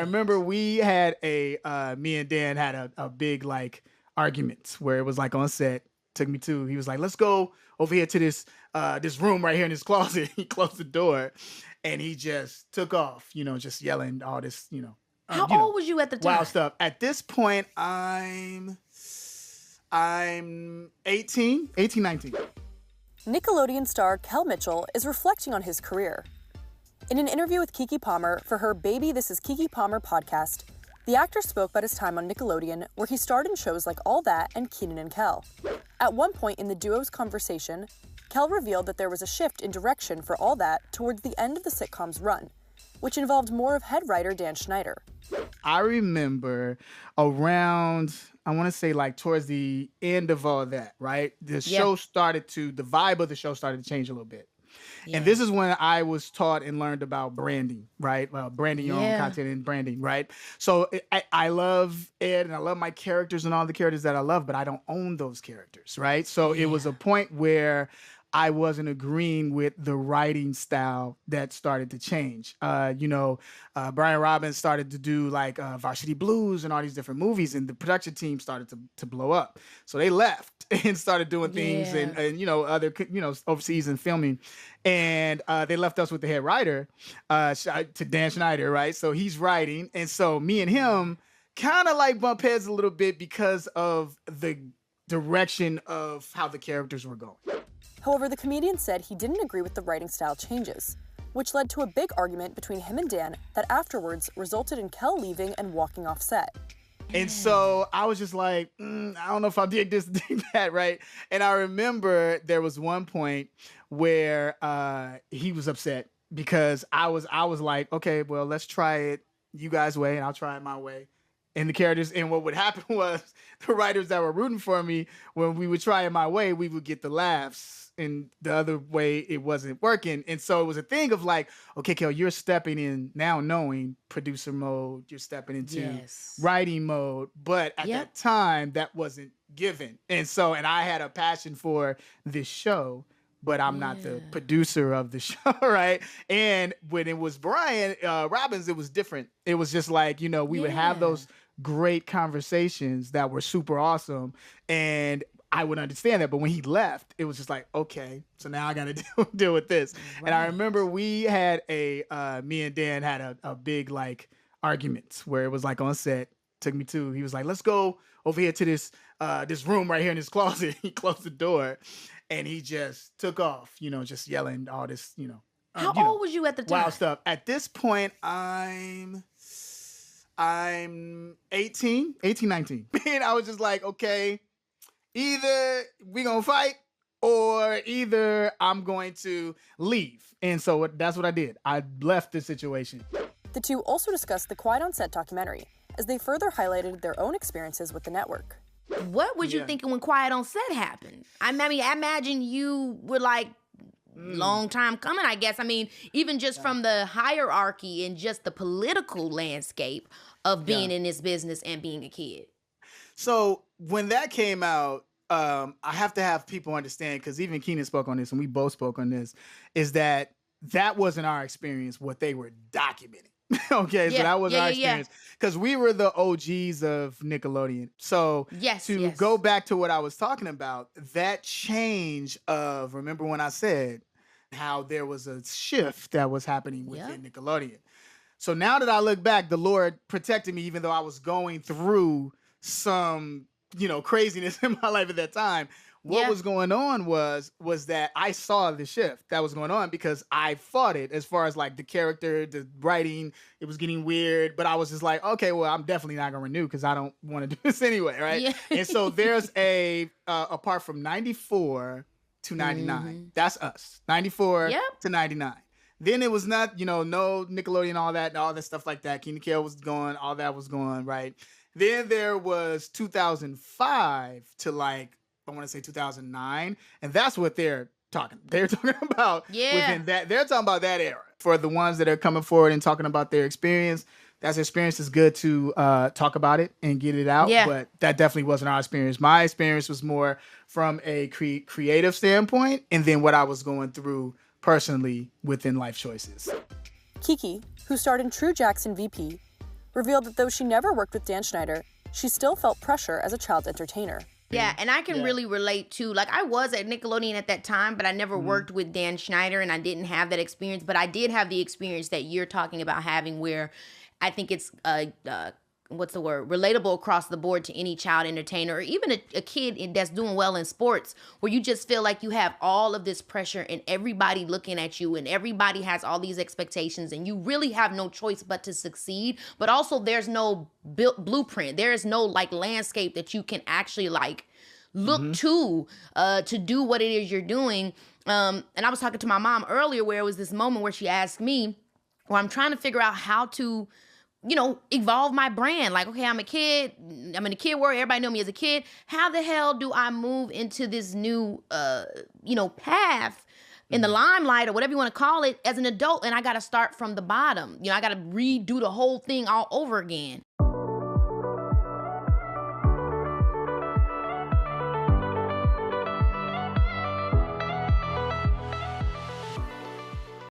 remember we had me and Dan had a big like argument where it was like on set. He was like, let's go over here to this room right here in this closet. He closed the door and he just took off, just yelling all this, How old was you at the time? Wild stuff. At this point, I'm 18, 19. Nickelodeon star Kel Mitchell is reflecting on his career. In an interview with Keke Palmer for her Baby This Is Keke Palmer podcast, the actor spoke about his time on Nickelodeon, where he starred in shows like All That and Kenan and Kel. At one point in the duo's conversation, Kel revealed that there was a shift in direction for All That towards the end of the sitcom's run, which involved more of head writer Dan Schneider. I remember around, I want to say like towards the end of All That, right? The vibe of the show started to change a little bit. Yeah. And this is when I was taught and learned about branding, right? Well, branding your own content and branding, right? So I love it and I love my characters and all the characters that I love, but I don't own those characters, right? So it was a point where I wasn't agreeing with the writing style that started to change. Brian Robbins started to do like Varsity Blues and all these different movies, and the production team started to blow up. So they left and started doing things and other overseas and filming, and they left us with the head writer, to Dan Schneider, right? So he's writing, and so me and him kind of like bump heads a little bit because of the direction of how the characters were going. However, the comedian said he didn't agree with the writing style changes, which led to a big argument between him and Dan that afterwards resulted in Kel leaving and walking off set. And so I was just like, I don't know if I'll dig this, dig that, right? And I remember there was one point where he was upset because I was like, okay, well, let's try it you guys' way and I'll try it my way. And the characters, and what would happen was the writers that were rooting for me, when we would try it my way, we would get the laughs. And the other way, it wasn't working. And so it was a thing of like, okay, Kel, you're stepping in now knowing producer mode, you're stepping into writing mode. But at that time, that wasn't given. And I had a passion for this show, but I'm not the producer of the show, right? And when it was Brian Robbins, it was different. It was just like, we would have those great conversations that were super awesome, and I would understand that. But when he left, it was just like, okay, so now I got to deal with this. Right. And I remember we had me and Dan had a big like argument where it was like on set. He was like, let's go over here to this room right here in this closet. He closed the door and he just took off, just yelling all this, How old was you at the time? Wild stuff. At this point, I'm 18, 19. And I was just like, okay, either we gonna fight or either I'm going to leave. And so that's what I did. I left the situation. The two also discussed the Quiet on Set documentary as they further highlighted their own experiences with the network. What was you thinking when Quiet on Set happened? I mean, I imagine you were like, long time coming, I guess. I mean, even just from the hierarchy and just the political landscape of being in this business and being a kid. So when that came out, I have to have people understand, because even Kenan spoke on this and we both spoke on this, is that wasn't our experience, what they were documenting. Okay, so that was our experience. Because we were the OGs of Nickelodeon. So to go back to what I was talking about, that change of, remember when I said how there was a shift that was happening within Nickelodeon. So now that I look back, the Lord protected me, even though I was going through some, craziness in my life at that time. What was going on was that I saw the shift that was going on because I fought it as far as like the character, the writing, it was getting weird. But I was just like, okay, well, I'm definitely not going to renew because I don't want to do this anyway, right? Yeah. And so there's apart from 94 to 99, that's us, 94 to 99. Then it was not, no Nickelodeon, all that stuff like that. Kenan Kel was going, all that was going, right? Then there was 2005 to like, I want to say 2009. And that's what they're talking about within that. They're talking about that era. For the ones that are coming forward and talking about their experience, that's experience. Is good to talk about it and get it out. Yeah. But that definitely wasn't our experience. My experience was more from a creative standpoint and then what I was going through personally within life choices. Keke, who starred in True Jackson VP, revealed that though she never worked with Dan Schneider, she still felt pressure as a child entertainer. Yeah, and I can really relate to, like, I was at Nickelodeon at that time, but I never worked with Dan Schneider, and I didn't have that experience. But I did have the experience that you're talking about having, where I think it's what's the word? Relatable across the board to any child entertainer, or even a kid that's doing well in sports, where you just feel like you have all of this pressure and everybody looking at you and everybody has all these expectations and you really have no choice but to succeed. But also there's no blueprint. There is no like landscape that you can actually like look to do what it is you're doing. And I was talking to my mom earlier where it was this moment where she asked me, where I'm trying to figure out how to, you know, evolve my brand. Like, okay, I'm a kid. I'm in the kid world. Everybody know me as a kid. How the hell do I move into this new, path in the limelight or whatever you want to call it as an adult? And I got to start from the bottom. You know, I got to redo the whole thing all over again.